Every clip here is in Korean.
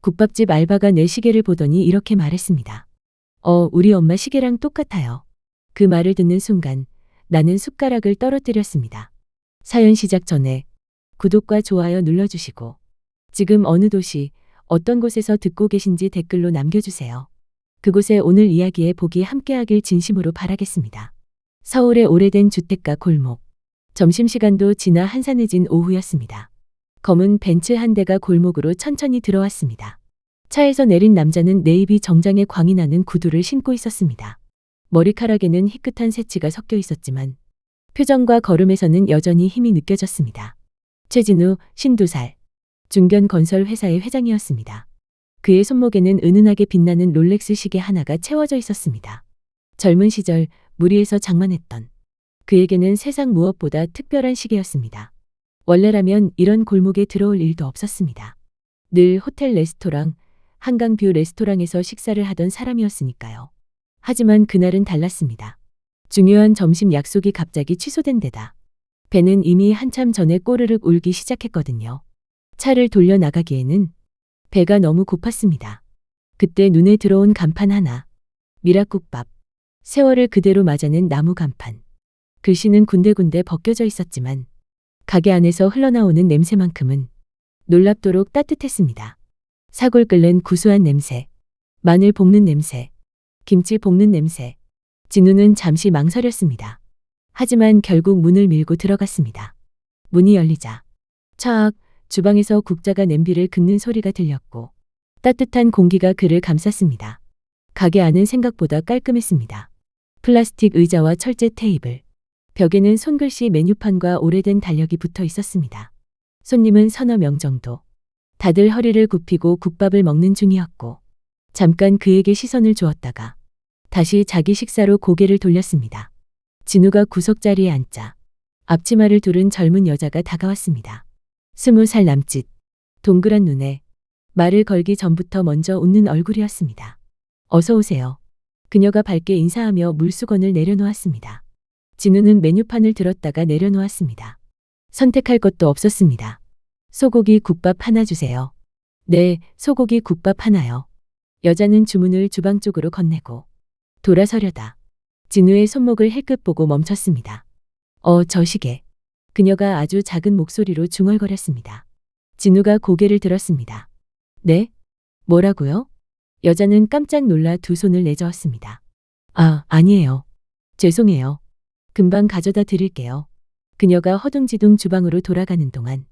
국밥집 알바가 내 시계를 보더니 이렇게 말했습니다. 우리 엄마 시계랑 똑같아요. 그 말을 듣는 순간 나는 숟가락을 떨어뜨렸습니다. 사연 시작 전에 구독과 좋아요 눌러주시고 지금 어느 도시, 어떤 곳에서 듣고 계신지 댓글로 남겨주세요. 그곳에 오늘 이야기의 복이 함께하길 진심으로 바라겠습니다. 서울의 오래된 주택가 골목. 점심시간도 지나 한산해진 오후였습니다. 검은 벤츠 한 대가 골목으로 천천히 들어왔습니다. 차에서 내린 남자는 네이비 정장에 광이 나는 구두를 신고 있었습니다. 머리카락에는 희끗한 새치가 섞여 있었지만 표정과 걸음에서는 여전히 힘이 느껴졌습니다. 최진우, 52살. 중견건설 회사의 회장이었습니다. 그의 손목에는 은은하게 빛나는 롤렉스 시계 하나가 채워져 있었습니다. 젊은 시절 무리에서 장만했던 그에게는 세상 무엇보다 특별한 시계였습니다. 원래라면 이런 골목에 들어올 일도 없었습니다. 늘 호텔 레스토랑, 한강뷰 레스토랑에서 식사를 하던 사람이었으니까요. 하지만 그날은 달랐습니다. 중요한 점심 약속이 갑자기 취소된 데다 배는 이미 한참 전에 꼬르륵 울기 시작했거든요. 차를 돌려 나가기에는 배가 너무 고팠습니다. 그때 눈에 들어온 간판 하나. 미라국밥. 세월을 그대로 맞아낸 나무 간판. 글씨는 군데군데 벗겨져 있었지만 가게 안에서 흘러나오는 냄새만큼은 놀랍도록 따뜻했습니다. 사골 끓는 구수한 냄새, 마늘 볶는 냄새, 김치 볶는 냄새. 진우는 잠시 망설였습니다. 하지만 결국 문을 밀고 들어갔습니다. 문이 열리자 촥 주방에서 국자가 냄비를 긋는 소리가 들렸고 따뜻한 공기가 그를 감쌌습니다. 가게 안은 생각보다 깔끔했습니다. 플라스틱 의자와 철제 테이블, 벽에는 손글씨 메뉴판과 오래된 달력이 붙어 있었습니다. 손님은 서너 명 정도. 다들 허리를 굽히고 국밥을 먹는 중이었고 잠깐 그에게 시선을 주었다가 다시 자기 식사로 고개를 돌렸습니다. 진우가 구석자리에 앉자 앞치마를 두른 젊은 여자가 다가왔습니다. 20살 남짓, 동그란 눈에 말을 걸기 전부터 먼저 웃는 얼굴이었습니다. 어서 오세요. 그녀가 밝게 인사하며 물수건을 내려놓았습니다. 진우는 메뉴판을 들었다가 내려놓았습니다. 선택할 것도 없었습니다. 소고기 국밥 하나 주세요. 네, 소고기 국밥 하나요. 여자는 주문을 주방 쪽으로 건네고 돌아서려다 진우의 손목을 힐끗 보고 멈췄습니다. 저 시계. 그녀가 아주 작은 목소리로 중얼거렸습니다. 진우가 고개를 들었습니다. 네? 뭐라고요? 여자는 깜짝 놀라 두 손을 내저었습니다. 아니에요. 죄송해요. 금방 가져다 드릴게요. 그녀가 허둥지둥 주방으로 돌아가는 동안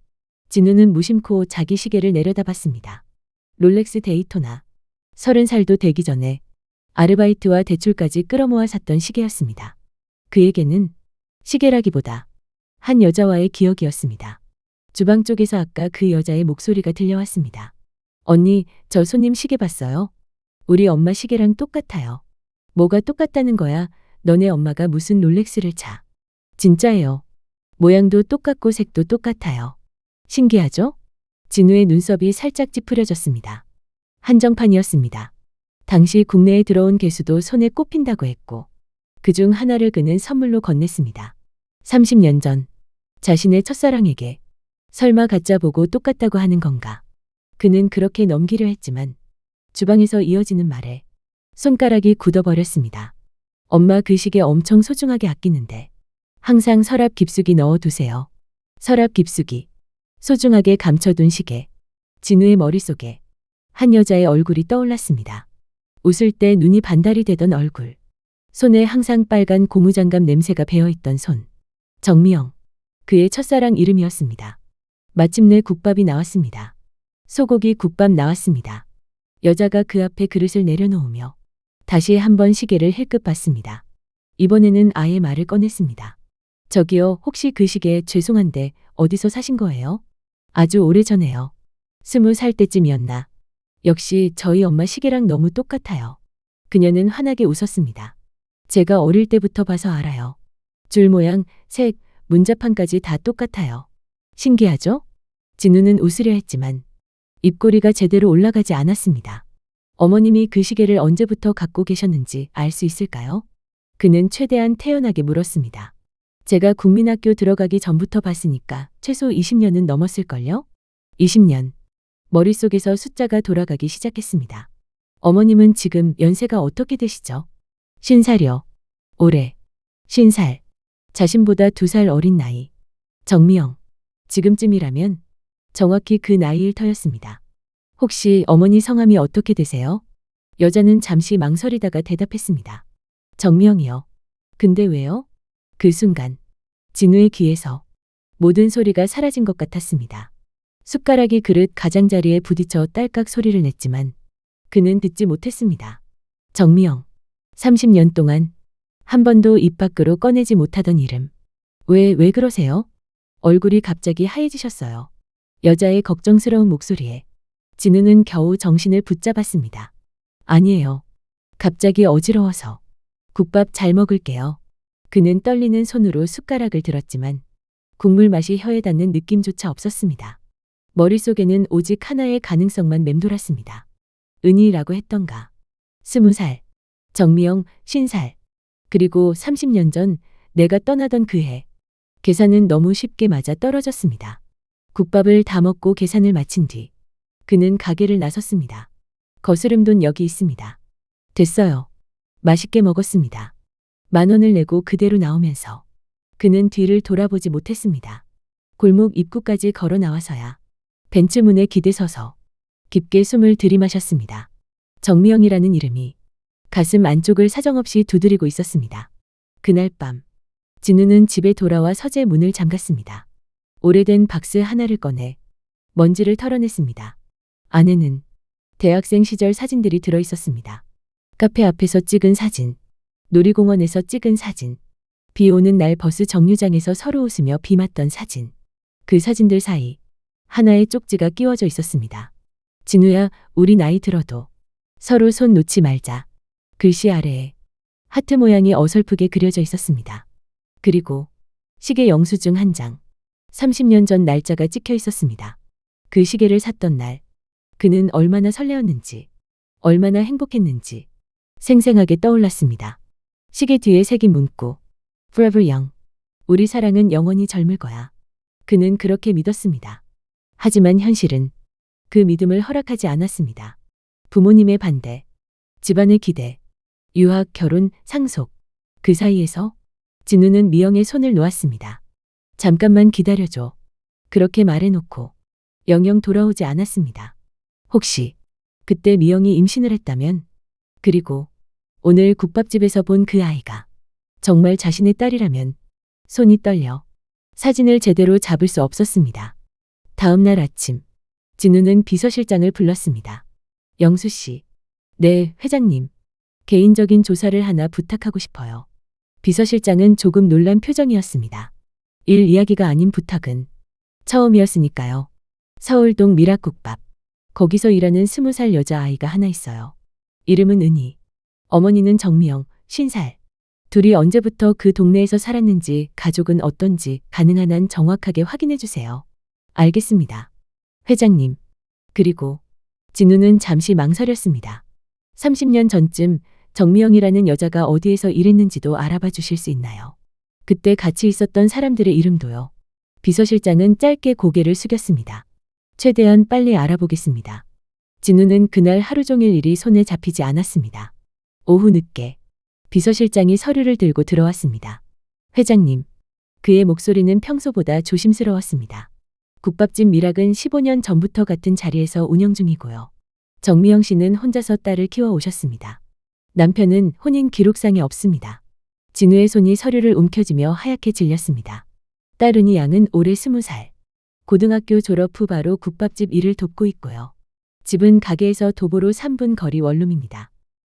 진우는 무심코 자기 시계를 내려다봤습니다. 롤렉스 데이토나. 30살도 되기 전에 아르바이트와 대출까지 끌어모아 샀던 시계였습니다. 그에게는 시계라기보다 한 여자와의 기억이었습니다. 주방 쪽에서 아까 그 여자의 목소리가 들려왔습니다. 언니, 저 손님 시계 봤어요? 우리 엄마 시계랑 똑같아요. 뭐가 똑같다는 거야? 너네 엄마가 무슨 롤렉스를 차. 진짜예요. 모양도 똑같고 색도 똑같아요. 신기하죠? 진우의 눈썹이 살짝 찌푸려졌습니다. 한정판이었습니다. 당시 국내에 들어온 개수도 손에 꼽힌다고 했고 그중 하나를 그는 선물로 건넸습니다. 30년 전 자신의 첫사랑에게 설마 가짜 보고 똑같다고 하는 건가. 그는 그렇게 넘기려 했지만 주방에서 이어지는 말에 손가락이 굳어버렸습니다. 엄마 그 시계 엄청 소중하게 아끼는데 항상 서랍 깊숙이 넣어두세요. 서랍 깊숙이. 소중하게 감춰둔 시계. 진우의 머릿속에 한 여자의 얼굴이 떠올랐습니다. 웃을 때 눈이 반달이 되던 얼굴. 손에 항상 빨간 고무장갑 냄새가 배어있던 손. 정미영. 그의 첫사랑 이름이었습니다. 마침내 국밥이 나왔습니다. 소고기 국밥 나왔습니다. 여자가 그 앞에 그릇을 내려놓으며 다시 한번 시계를 힐끗 봤습니다. 이번에는 아예 말을 꺼냈습니다. 저기요, 혹시 그 시계 죄송한데 어디서 사신 거예요? 아주 오래전에요. 20살 때쯤이었나. 역시 저희 엄마 시계랑 너무 똑같아요. 그녀는 환하게 웃었습니다. 제가 어릴 때부터 봐서 알아요. 줄 모양, 색, 문자판까지 다 똑같아요. 신기하죠? 진우는 웃으려 했지만 입꼬리가 제대로 올라가지 않았습니다. 어머님이 그 시계를 언제부터 갖고 계셨는지 알 수 있을까요? 그는 최대한 태연하게 물었습니다. 제가 국민학교 들어가기 전부터 봤으니까 최소 20년은 넘었을걸요? 20년. 머릿속에서 숫자가 돌아가기 시작했습니다. 어머님은 지금 연세가 어떻게 되시죠? 50살이요. 올해 50살. 자신보다 2살 어린 나이. 정미영. 지금쯤이라면 정확히 그 나이일 터였습니다. 혹시 어머니 성함이 어떻게 되세요? 여자는 잠시 망설이다가 대답했습니다. 정미영이요. 근데 왜요? 그 순간 진우의 귀에서 모든 소리가 사라진 것 같았습니다. 숟가락이 그릇 가장자리에 부딪혀 딸깍 소리를 냈지만 그는 듣지 못했습니다. 정미영. 30년 동안 한 번도 입 밖으로 꺼내지 못하던 이름. 왜 그러세요? 얼굴이 갑자기 하얘지셨어요. 여자의 걱정스러운 목소리에 진우는 겨우 정신을 붙잡았습니다. 아니에요. 갑자기 어지러워서. 국밥 잘 먹을게요. 그는 떨리는 손으로 숟가락을 들었지만 국물 맛이 혀에 닿는 느낌조차 없었습니다. 머릿속에는 오직 하나의 가능성만 맴돌았습니다. 은희라고 했던가. 20살. 정미영 50살. 그리고 30년 전 내가 떠나던 그 해. 계산은 너무 쉽게 맞아 떨어졌습니다. 국밥을 다 먹고 계산을 마친 뒤 그는 가게를 나섰습니다. 거스름 돈 여기 있습니다. 됐어요. 맛있게 먹었습니다. 10,000원을 내고 그대로 나오면서 그는 뒤를 돌아보지 못했습니다. 골목 입구까지 걸어 나와서야 벤츠 문에 기대서서 깊게 숨을 들이마셨습니다. 정미영이라는 이름이 가슴 안쪽을 사정없이 두드리고 있었습니다. 그날 밤 진우는 집에 돌아와 서재 문을 잠갔습니다. 오래된 박스 하나를 꺼내 먼지를 털어냈습니다. 안에는 대학생 시절 사진들이 들어 있었습니다. 카페 앞에서 찍은 사진, 놀이공원에서 찍은 사진, 비 오는 날 버스 정류장에서 서로 웃으며 비 맞던 사진. 그 사진들 사이 하나의 쪽지가 끼워져 있었습니다. 진우야, 우리 나이 들어도 서로 손 놓지 말자. 글씨 아래에 하트 모양이 어설프게 그려져 있었습니다. 그리고 시계 영수증 한 장, 30년 전 날짜가 찍혀 있었습니다. 그 시계를 샀던 날, 그는 얼마나 설레었는지, 얼마나 행복했는지 생생하게 떠올랐습니다. 시계 뒤에 새긴 문구, Forever Young. 우리 사랑은 영원히 젊을 거야. 그는 그렇게 믿었습니다. 하지만 현실은 그 믿음을 허락하지 않았습니다. 부모님의 반대, 집안의 기대, 유학, 결혼, 상속. 그 사이에서 진우는 미영의 손을 놓았습니다. 잠깐만 기다려줘. 그렇게 말해놓고 영영 돌아오지 않았습니다. 혹시 그때 미영이 임신을 했다면, 그리고 오늘 국밥집에서 본 그 아이가 정말 자신의 딸이라면 손이 떨려 사진을 제대로 잡을 수 없었습니다. 다음 날 아침 진우는 비서실장을 불렀습니다. 영수 씨. 네, 회장님. 개인적인 조사를 하나 부탁하고 싶어요. 비서실장은 조금 놀란 표정이었습니다. 일 이야기가 아닌 부탁은 처음이었으니까요. 서울동 미락국밥. 거기서 일하는 20살 여자아이가 하나 있어요. 이름은 은희. 어머니는 정미영, 50살. 둘이 언제부터 그 동네에서 살았는지, 가족은 어떤지 가능한 한 정확하게 확인해 주세요. 알겠습니다. 회장님. 그리고 진우는 잠시 망설였습니다. 30년 전쯤 정미영이라는 여자가 어디에서 일했는지도 알아봐 주실 수 있나요? 그때 같이 있었던 사람들의 이름도요. 비서실장은 짧게 고개를 숙였습니다. 최대한 빨리 알아보겠습니다. 진우는 그날 하루 종일 일이 손에 잡히지 않았습니다. 오후 늦게 비서실장이 서류를 들고 들어왔습니다. 회장님. 그의 목소리는 평소보다 조심스러웠습니다. 국밥집 미락은 15년 전부터 같은 자리에서 운영 중이고요. 정미영 씨는 혼자서 딸을 키워 오셨습니다. 남편은 혼인 기록상에 없습니다. 진우의 손이 서류를 움켜쥐며 하얗게 질렸습니다. 딸 은희 양은 올해 20살. 고등학교 졸업 후 바로 국밥집 일을 돕고 있고요. 집은 가게에서 도보로 3분 거리 원룸입니다.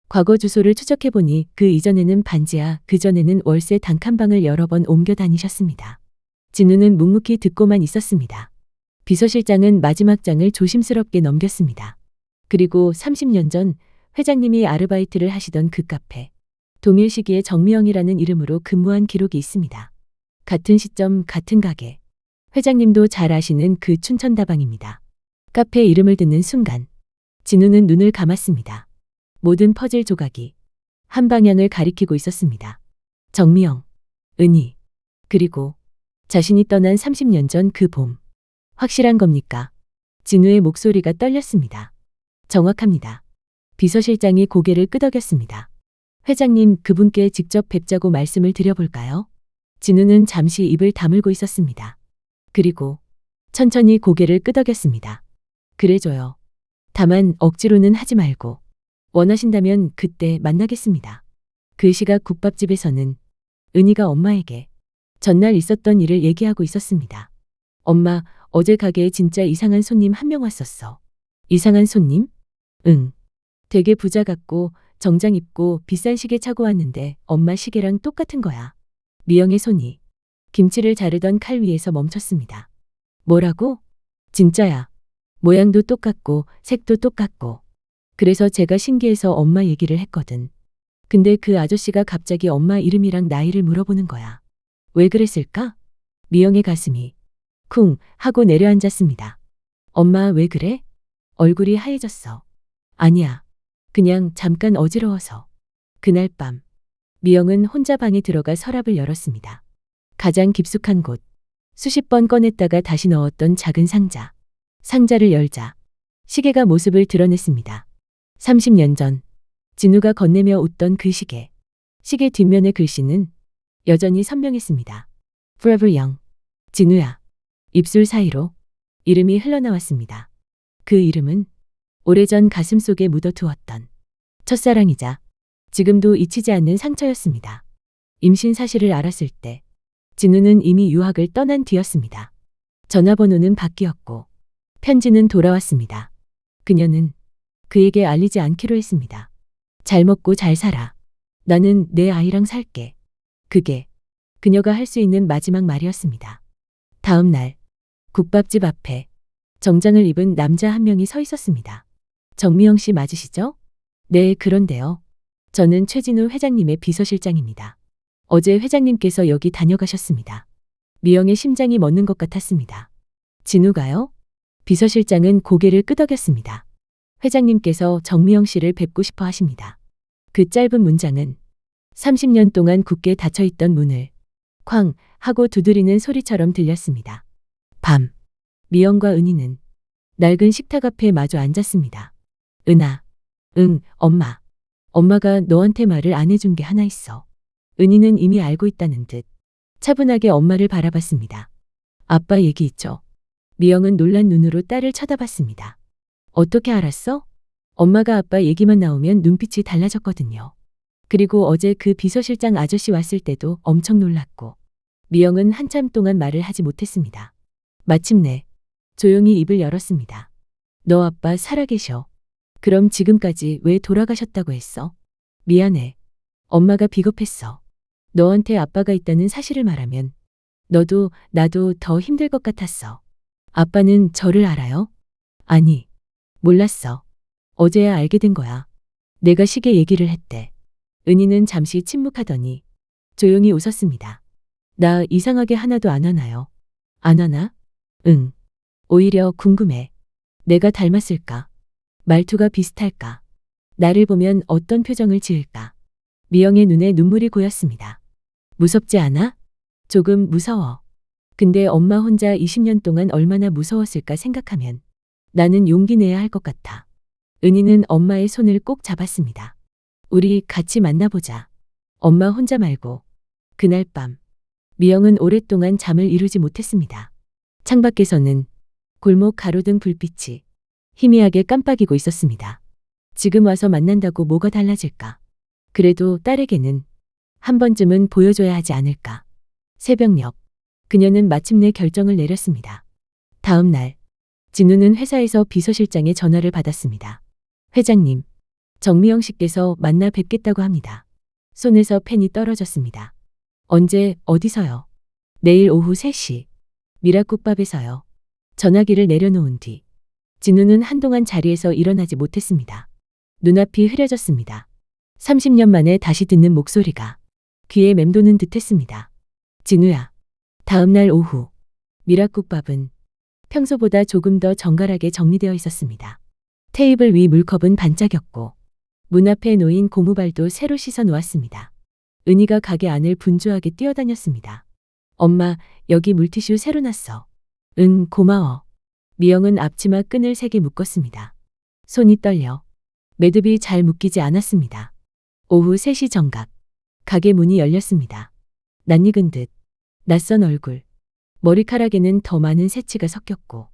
과거 주소를 추적해보니 그 이전에는 반지하, 그 전에는 월세 단칸방을 여러 번 옮겨 다니셨습니다. 진우는 묵묵히 듣고만 있었습니다. 비서실장은 마지막 장을 조심스럽게 넘겼습니다. 그리고 30년 전 회장님이 아르바이트를 하시던 그 카페. 동일 시기에 정미영이라는 이름으로 근무한 기록이 있습니다. 같은 시점, 같은 가게. 회장님도 잘 아시는 그 춘천다방입니다. 카페 이름을 듣는 순간 진우는 눈을 감았습니다. 모든 퍼즐 조각이 한 방향을 가리키고 있었습니다. 정미영, 은희, 그리고 자신이 떠난 30년 전 그 봄. 확실한 겁니까? 진우의 목소리가 떨렸습니다. 정확합니다. 비서실장이 고개를 끄덕였습니다. 회장님, 그분께 직접 뵙자고 말씀을 드려볼까요? 진우는 잠시 입을 다물고 있었습니다. 그리고 천천히 고개를 끄덕였습니다. 그래줘요. 다만 억지로는 하지 말고 원하신다면 그때 만나겠습니다. 그 시각 국밥집에서는 은희가 엄마에게 전날 있었던 일을 얘기하고 있었습니다. 엄마, 어제 가게에 진짜 이상한 손님 한 명 왔었어. 이상한 손님? 응. 되게 부자 같고 정장 입고 비싼 시계 차고 왔는데 엄마 시계랑 똑같은 거야. 미영의 손이 김치를 자르던 칼 위에서 멈췄습니다. 뭐라고? 진짜야. 모양도 똑같고 색도 똑같고. 그래서 제가 신기해서 엄마 얘기를 했거든. 근데 그 아저씨가 갑자기 엄마 이름이랑 나이를 물어보는 거야. 왜 그랬을까? 미영의 가슴이 쿵 하고 내려앉았습니다. 엄마 왜 그래? 얼굴이 하얘졌어. 아니야. 그냥 잠깐 어지러워서. 그날 밤 미영은 혼자 방에 들어가 서랍을 열었습니다. 가장 깊숙한 곳. 수십 번 꺼냈다가 다시 넣었던 작은 상자. 상자를 열자 시계가 모습을 드러냈습니다. 30년 전 진우가 건네며 웃던 그 시계. 시계 뒷면의 글씨는 여전히 선명했습니다. Forever Young. 진우야. 입술 사이로 이름이 흘러나왔습니다. 그 이름은 오래전 가슴속에 묻어두었던 첫사랑이자 지금도 잊히지 않는 상처였습니다. 임신 사실을 알았을 때 진우는 이미 유학을 떠난 뒤였습니다. 전화번호는 바뀌었고 편지는 돌아왔습니다. 그녀는 그에게 알리지 않기로 했습니다. 잘 먹고 잘 살아. 나는 내 아이랑 살게. 그게 그녀가 할 수 있는 마지막 말이었습니다. 다음 날 국밥집 앞에 정장을 입은 남자 한 명이 서 있었습니다. 정미영 씨 맞으시죠? 네, 그런데요. 저는 최진우 회장님의 비서실장입니다. 어제 회장님께서 여기 다녀가셨습니다. 미영의 심장이 멎는 것 같았습니다. 진우가요? 비서실장은 고개를 끄덕였습니다. 회장님께서 정미영 씨를 뵙고 싶어 하십니다. 그 짧은 문장은 30년 동안 굳게 닫혀있던 문을 쾅 하고 두드리는 소리처럼 들렸습니다. 밤, 미영과 은희는 낡은 식탁 앞에 마주 앉았습니다. 은아, 응, 엄마. 엄마가 너한테 말을 안 해준 게 하나 있어. 은희는 이미 알고 있다는 듯 차분하게 엄마를 바라봤습니다. 아빠 얘기 있죠? 미영은 놀란 눈으로 딸을 쳐다봤습니다. 어떻게 알았어? 엄마가 아빠 얘기만 나오면 눈빛이 달라졌거든요. 그리고 어제 그 비서실장 아저씨 왔을 때도 엄청 놀랐고. 미영은 한참 동안 말을 하지 못했습니다. 마침내 조용히 입을 열었습니다. 너 아빠 살아계셔. 그럼 지금까지 왜 돌아가셨다고 했어? 미안해. 엄마가 비겁했어. 너한테 아빠가 있다는 사실을 말하면 너도 나도 더 힘들 것 같았어. 아빠는 저를 알아요? 아니, 몰랐어. 어제야 알게 된 거야. 내가 시계 얘기를 했대. 은희는 잠시 침묵하더니 조용히 웃었습니다. 나 이상하게 하나도 안 화나요. 안 화나? 응. 오히려 궁금해. 내가 닮았을까? 말투가 비슷할까? 나를 보면 어떤 표정을 지을까? 미영의 눈에 눈물이 고였습니다. 무섭지 않아? 조금 무서워. 근데 엄마 혼자 20년 동안 얼마나 무서웠을까 생각하면 나는 용기 내야 할 것 같아. 은희는 엄마의 손을 꼭 잡았습니다. 우리 같이 만나보자. 엄마 혼자 말고. 그날 밤 미영은 오랫동안 잠을 이루지 못했습니다. 창밖에서는 골목 가로등 불빛이 희미하게 깜빡이고 있었습니다. 지금 와서 만난다고 뭐가 달라질까? 그래도 딸에게는 한 번쯤은 보여줘야 하지 않을까? 새벽녘 그녀는 마침내 결정을 내렸습니다. 다음 날 진우는 회사에서 비서실장의 전화를 받았습니다. 회장님, 정미영 씨께서 만나 뵙겠다고 합니다. 손에서 펜이 떨어졌습니다. 언제, 어디서요? 내일 오후 3시. 미라국밥에서요. 전화기를 내려놓은 뒤 진우는 한동안 자리에서 일어나지 못했습니다. 눈앞이 흐려졌습니다. 30년 만에 다시 듣는 목소리가 귀에 맴도는 듯했습니다. 진우야. 다음 날 오후 미라국밥은 평소보다 조금 더 정갈하게 정리되어 있었습니다. 테이블 위 물컵은 반짝였고 문 앞에 놓인 고무발도 새로 씻어 놓았습니다. 은희가 가게 안을 분주하게 뛰어다녔습니다. 엄마, 여기 물티슈 새로 났어. 응, 고마워. 미영은 앞치마 끈을 3개 묶었습니다. 손이 떨려 매듭이 잘 묶이지 않았습니다. 오후 3시 정각. 가게 문이 열렸습니다. 낯익은 듯 낯선 얼굴. 머리카락에는 더 많은 새치가 섞였고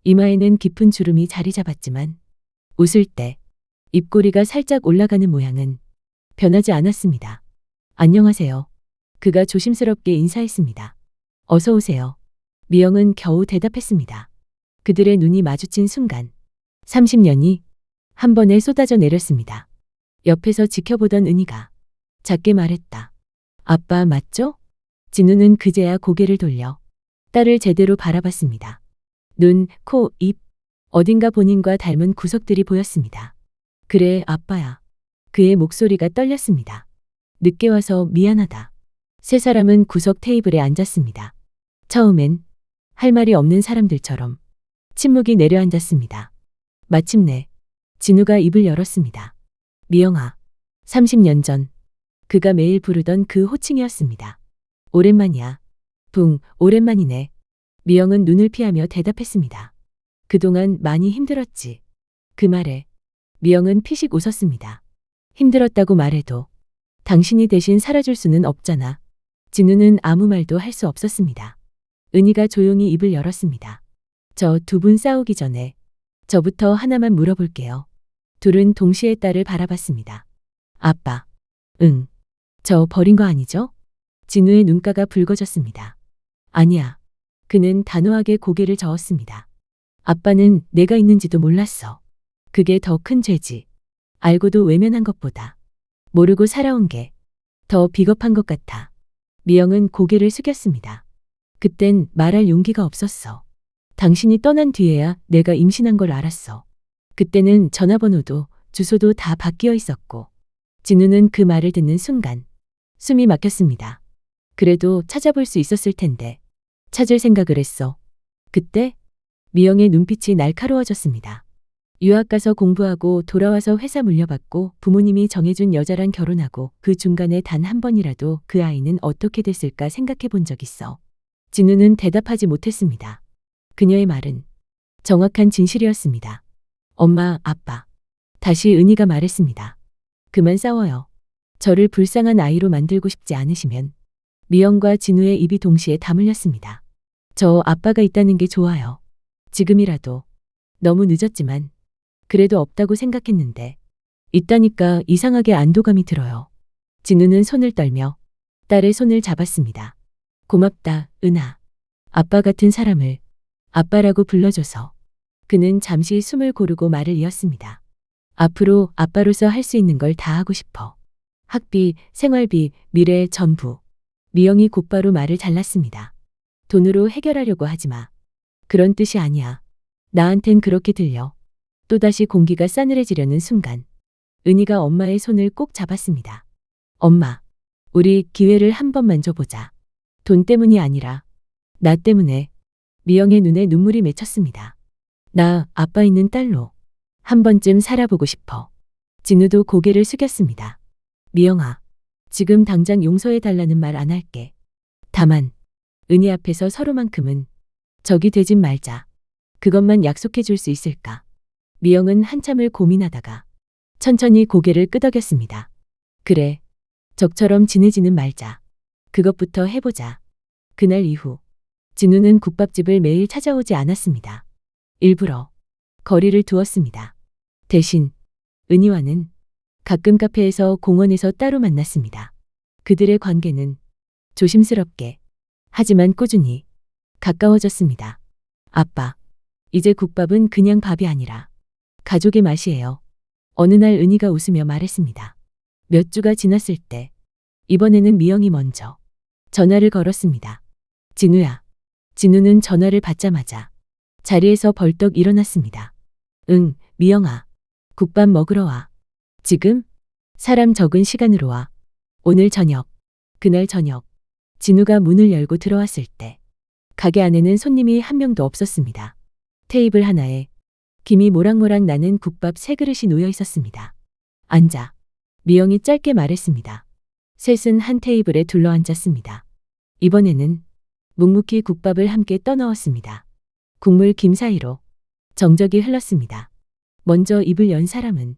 이마에는 깊은 주름이 자리 잡았지만 웃을 때 입꼬리가 살짝 올라가는 모양은 변하지 않았습니다. 안녕하세요. 그가 조심스럽게 인사했습니다. 어서 오세요. 미영은 겨우 대답했습니다. 그들의 눈이 마주친 순간 30년이 한 번에 쏟아져 내렸습니다. 옆에서 지켜보던 은희가 작게 말했다. 아빠 맞죠? 진우는 그제야 고개를 돌려 딸을 제대로 바라봤습니다. 눈, 코, 입, 어딘가 본인과 닮은 구석들이 보였습니다. 그래, 아빠야. 그의 목소리가 떨렸습니다. 늦게 와서 미안하다. 세 사람은 구석 테이블에 앉았습니다. 처음엔 할 말이 없는 사람들처럼 침묵이 내려앉았습니다. 마침내 진우가 입을 열었습니다. 미영아, 30년 전 그가 매일 부르던 그 호칭이었습니다. 오랜만이야. 붕, 오랜만이네. 미영은 눈을 피하며 대답했습니다. 그동안 많이 힘들었지. 그 말에 미영은 피식 웃었습니다. 힘들었다고 말해도 당신이 대신 살아줄 수는 없잖아. 진우는 아무 말도 할 수 없었습니다. 은희가 조용히 입을 열었습니다. 저 두 분 싸우기 전에 저부터 하나만 물어볼게요. 둘은 동시에 딸을 바라봤습니다. 아빠. 응. 저 버린 거 아니죠? 진우의 눈가가 붉어졌습니다. 아니야. 그는 단호하게 고개를 저었습니다. 아빠는 내가 있는지도 몰랐어. 그게 더 큰 죄지. 알고도 외면한 것보다 모르고 살아온 게 더 비겁한 것 같아. 미영은 고개를 숙였습니다. 그땐 말할 용기가 없었어. 당신이 떠난 뒤에야 내가 임신한 걸 알았어. 그때는 전화번호도 주소도 다 바뀌어 있었고. 진우는 그 말을 듣는 순간 숨이 막혔습니다. 그래도 찾아볼 수 있었을 텐데. 찾을 생각을 했어. 그때 미영의 눈빛이 날카로워졌습니다. 유학 가서 공부하고 돌아와서 회사 물려받고 부모님이 정해준 여자랑 결혼하고 그 중간에 단 한 번이라도 그 아이는 어떻게 됐을까 생각해 본 적 있어. 진우는 대답하지 못했습니다. 그녀의 말은 정확한 진실이었습니다. 엄마, 아빠. 다시 은희가 말했습니다. 그만 싸워요. 저를 불쌍한 아이로 만들고 싶지 않으시면. 미영과 진우의 입이 동시에 다물렸습니다. 저 아빠가 있다는 게 좋아요. 지금이라도. 너무 늦었지만 그래도 없다고 생각했는데 있다니까 이상하게 안도감이 들어요. 진우는 손을 떨며 딸의 손을 잡았습니다. 고맙다, 은하. 아빠 같은 사람을 아빠라고 불러줘서. 그는 잠시 숨을 고르고 말을 이었습니다. 앞으로 아빠로서 할 수 있는 걸 다 하고 싶어. 학비, 생활비, 미래 전부. 미영이 곧바로 말을 잘랐습니다. 돈으로 해결하려고 하지 마. 그런 뜻이 아니야. 나한텐 그렇게 들려. 또다시 공기가 싸늘해지려는 순간 은희가 엄마의 손을 꼭 잡았습니다. 엄마, 우리 기회를 한 번만 줘보자. 돈 때문이 아니라 나 때문에. 미영의 눈에 눈물이 맺혔습니다. 나 아빠 있는 딸로 한 번쯤 살아보고 싶어. 진우도 고개를 숙였습니다. 미영아, 지금 당장 용서해달라는 말 안 할게. 다만 은희 앞에서 서로만큼은 적이 되진 말자. 그것만 약속해 줄 수 있을까? 미영은 한참을 고민하다가 천천히 고개를 끄덕였습니다. 그래, 적처럼 지내지는 말자. 그것부터 해보자. 그날 이후 진우는 국밥집을 매일 찾아오지 않았습니다. 일부러 거리를 두었습니다. 대신 은희와는 가끔 카페에서 공원에서 따로 만났습니다. 그들의 관계는 조심스럽게 하지만 꾸준히 가까워졌습니다. 아빠, 이제 국밥은 그냥 밥이 아니라 가족의 맛이에요. 어느 날 은희가 웃으며 말했습니다. 몇 주가 지났을 때 이번에는 미영이 먼저 전화를 걸었습니다. 진우야. 진우는 전화를 받자마자 자리에서 벌떡 일어났습니다. 응, 미영아. 국밥 먹으러 와. 지금? 사람 적은 시간으로 와. 오늘 저녁. 그날 저녁. 진우가 문을 열고 들어왔을 때 가게 안에는 손님이 한 명도 없었습니다. 테이블 하나에 김이 모락모락 나는 국밥 3그릇이 놓여 있었습니다. 앉아. 미영이 짧게 말했습니다. 셋은 한 테이블에 둘러앉았습니다. 이번에는 묵묵히 국밥을 함께 떠넣었습니다. 국물 김 사이로 정적이 흘렀습니다. 먼저 입을 연 사람은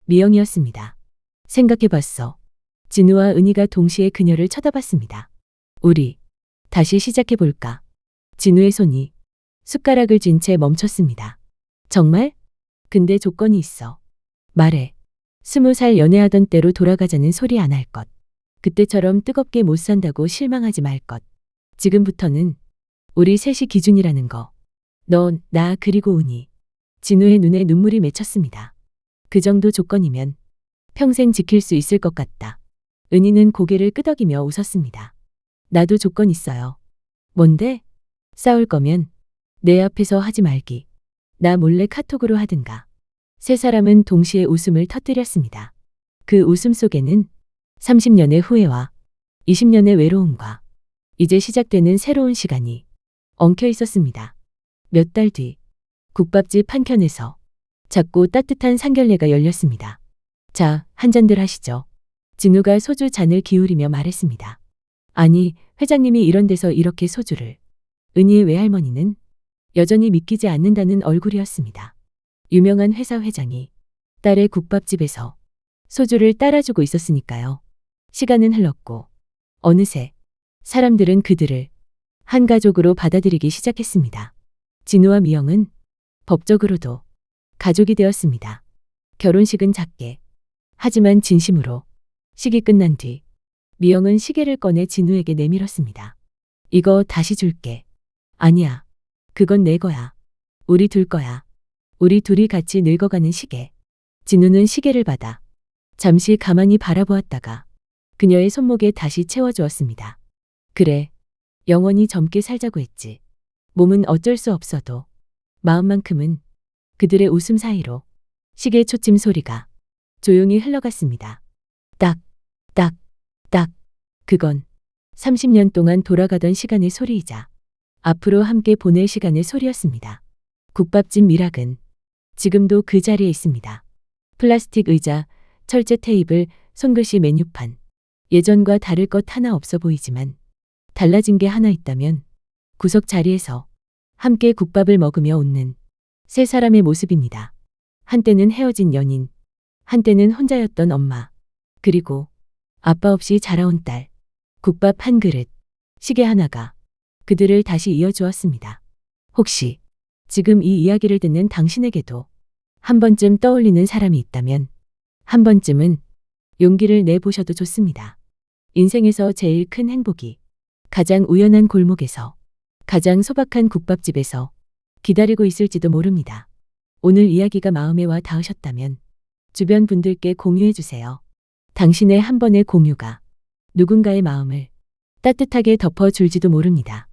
미영이었습니다. 생각해봤어. 진우와 은희가 동시에 그녀를 쳐다봤습니다. 우리 다시 시작해볼까? 진우의 손이 숟가락을 쥔 채 멈췄습니다. 정말? 근데 조건이 있어. 말해. 20살 연애하던 때로 돌아가자는 소리 안 할 것. 그때처럼 뜨겁게 못 산다고 실망하지 말 것. 지금부터는 우리 셋이 기준이라는 거. 너, 나 그리고 은희. 진우의 눈에 눈물이 맺혔습니다. 그 정도 조건이면 평생 지킬 수 있을 것 같다. 은희는 고개를 끄덕이며 웃었습니다. 나도 조건 있어요. 뭔데? 싸울 거면 내 앞에서 하지 말기. 나 몰래 카톡으로 하든가. 세 사람은 동시에 웃음을 터뜨렸습니다. 그 웃음 속에는 30년의 후회와 20년의 외로움과 이제 시작되는 새로운 시간이 엉켜 있었습니다. 몇 달 뒤 국밥집 한켠에서 작고 따뜻한 상견례가 열렸습니다. 자, 한 잔들 하시죠. 진우가 소주 잔을 기울이며 말했습니다. 아니, 회장님이 이런 데서 이렇게 소주를. 은희의 외할머니는 여전히 믿기지 않는다는 얼굴이었습니다. 유명한 회사 회장이 딸의 국밥집에서 소주를 따라주고 있었으니까요. 시간은 흘렀고 어느새 사람들은 그들을 한 가족으로 받아들이기 시작했습니다. 진우와 미영은 법적으로도 가족이 되었습니다. 결혼식은 작게 하지만 진심으로 식이 끝난 뒤 미영은 시계를 꺼내 진우에게 내밀었습니다. 이거 다시 줄게. 아니야. 그건 내 거야. 우리 둘 거야. 우리 둘이 같이 늙어가는 시계. 진우는 시계를 받아 잠시 가만히 바라보았다가 그녀의 손목에 다시 채워주었습니다. 그래. 영원히 젊게 살자고 했지. 몸은 어쩔 수 없어도 마음만큼은. 그들의 웃음 사이로 시계 초침 소리가 조용히 흘러갔습니다. 딱, 딱, 딱. 그건 30년 동안 돌아가던 시간의 소리이자 앞으로 함께 보낼 시간의 소리였습니다. 국밥집 미락은 지금도 그 자리에 있습니다. 플라스틱 의자, 철제 테이블, 손글씨 메뉴판. 예전과 다를 것 하나 없어 보이지만 달라진 게 하나 있다면 구석 자리에서 함께 국밥을 먹으며 웃는 세 사람의 모습입니다. 한때는 헤어진 연인, 한때는 혼자였던 엄마, 그리고 아빠 없이 자라온 딸. 국밥 한 그릇, 시계 하나가 그들을 다시 이어주었습니다. 혹시 지금 이 이야기를 듣는 당신에게도 한 번쯤 떠올리는 사람이 있다면 한 번쯤은 용기를 내보셔도 좋습니다. 인생에서 제일 큰 행복이 가장 우연한 골목에서 가장 소박한 국밥집에서 기다리고 있을지도 모릅니다. 오늘 이야기가 마음에 와 닿으셨다면 주변 분들께 공유해 주세요. 당신의 한 번의 공유가 누군가의 마음을 따뜻하게 덮어줄지도 모릅니다.